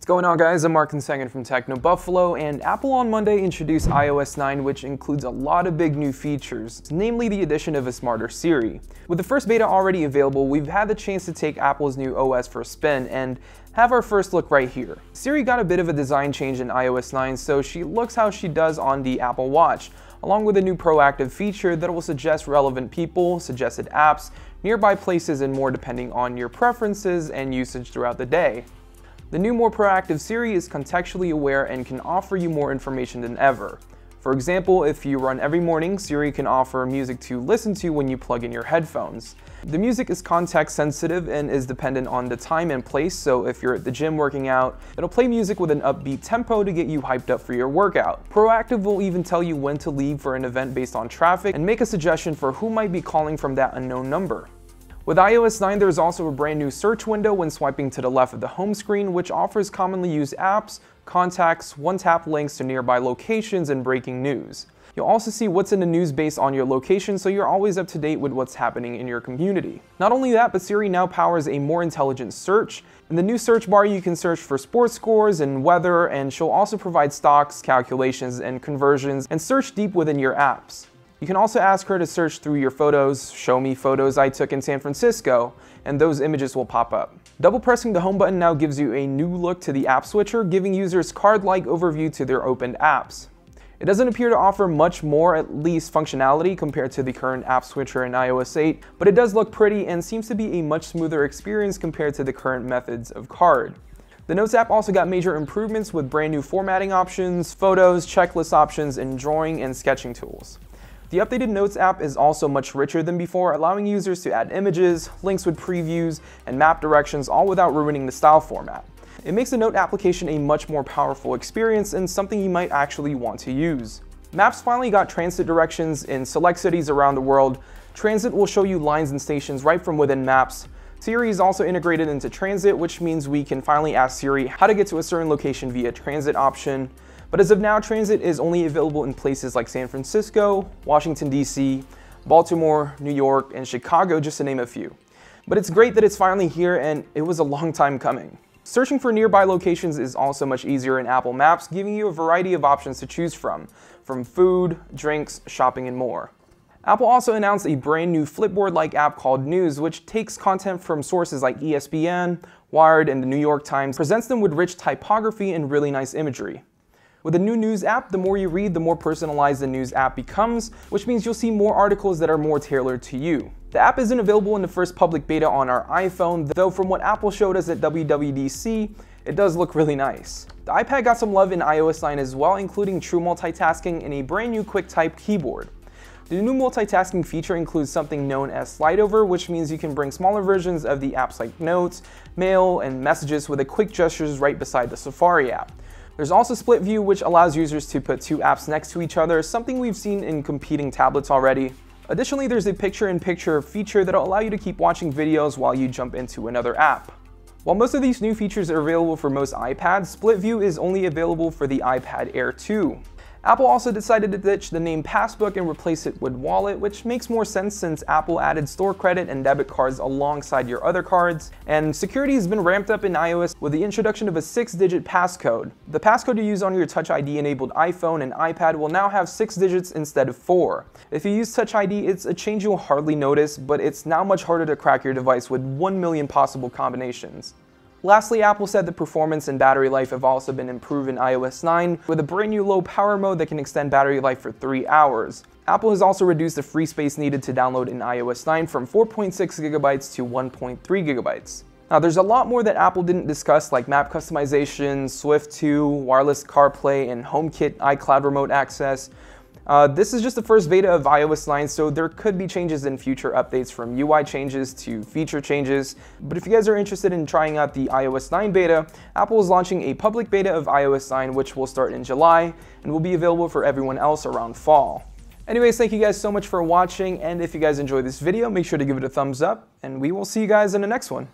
What's going on, guys? I'm Mark II from Techno Buffalo, and Apple on Monday introduced iOS 9, which includes a lot of big new features, namely the addition of a smarter Siri. With the first beta already available, we've had the chance to take Apple's new OS for a spin and have our first look right here. Siri got a bit of a design change in iOS 9, so she looks how she does on the Apple Watch, along with a new proactive feature that will suggest relevant people, suggested apps, nearby places, and more depending on your preferences and usage throughout the day. The new, more proactive Siri is contextually aware and can offer you more information than ever. For example, if you run every morning, Siri can offer music to listen to when you plug in your headphones. The music is context sensitive and is dependent on the time and place, so if you're at the gym working out, it'll play music with an upbeat tempo to get you hyped up for your workout. Proactive will even tell you when to leave for an event based on traffic and make a suggestion for who might be calling from that unknown number. With iOS 9, there's also a brand new search window when swiping to the left of the home screen, which offers commonly used apps, contacts, one-tap links to nearby locations, and breaking news. You'll also see what's in the news based on your location, so you're always up to date with what's happening in your community. Not only that, but Siri now powers a more intelligent search. In the new search bar, you can search for sports scores and weather, and she'll also provide stocks, calculations, and conversions, and search deep within your apps. You can also ask her to search through your photos, show me photos I took in San Francisco, and those images will pop up. Double pressing the home button now gives you a new look to the app switcher, giving users card-like overview to their opened apps. It doesn't appear to offer much more, at least functionality, compared to the current app switcher in iOS 8, but it does look pretty and seems to be a much smoother experience compared to the current methods of card. The Notes app also got major improvements with brand new formatting options, photos, checklist options, and drawing and sketching tools. The updated Notes app is also much richer than before, allowing users to add images, links with previews, and map directions, all without ruining the style format. It makes the Note application a much more powerful experience and something you might actually want to use. Maps finally got transit directions in select cities around the world. Transit will show you lines and stations right from within Maps. Siri is also integrated into Transit, which means we can finally ask Siri how to get to a certain location via Transit option. But as of now, Transit is only available in places like San Francisco, Washington, D.C., Baltimore, New York, and Chicago, just to name a few. But it's great that it's finally here, and it was a long time coming. Searching for nearby locations is also much easier in Apple Maps, giving you a variety of options to choose from food, drinks, shopping, and more. Apple also announced a brand new Flipboard-like app called News, which takes content from sources like ESPN, Wired, and the New York Times, presents them with rich typography and really nice imagery. With a new news app, the more you read, the more personalized the news app becomes, which means you'll see more articles that are more tailored to you. The app isn't available in the first public beta on our iPhone, though from what Apple showed us at WWDC, it does look really nice. The iPad got some love in iOS 9 as well, including true multitasking and a brand new QuickType keyboard. The new multitasking feature includes something known as slide over, which means you can bring smaller versions of the apps like Notes, Mail, and Messages with a quick gestures right beside the Safari app. There's also split view, which allows users to put two apps next to each other, something we've seen in competing tablets already. Additionally, there's a picture-in-picture feature that'll allow you to keep watching videos while you jump into another app. While most of these new features are available for most iPads, split view is only available for the iPad Air 2. Apple also decided to ditch the name Passbook and replace it with Wallet, which makes more sense since Apple added store credit and debit cards alongside your other cards. And security has been ramped up in iOS with the introduction of a 6-digit passcode. The passcode you use on your Touch ID enabled iPhone and iPad will now have 6 digits instead of 4. If you use Touch ID, it's a change you'll hardly notice, but it's now much harder to crack your device with 1 million possible combinations. Lastly, Apple said the performance and battery life have also been improved in iOS 9 with a brand new low power mode that can extend battery life for 3 hours. Apple has also reduced the free space needed to download in iOS 9 from 4.6 GB to 1.3 GB. Now, there's a lot more that Apple didn't discuss, like map customization, Swift 2, wireless CarPlay, and HomeKit iCloud remote access. This is just the first beta of iOS 9, so there could be changes in future updates, from UI changes to feature changes. But if you guys are interested in trying out the iOS 9 beta, Apple is launching a public beta of iOS 9, which will start in July and will be available for everyone else around fall. Anyways, thank you guys so much for watching, and if you guys enjoyed this video, make sure to give it a thumbs up, and we will see you guys in the next one.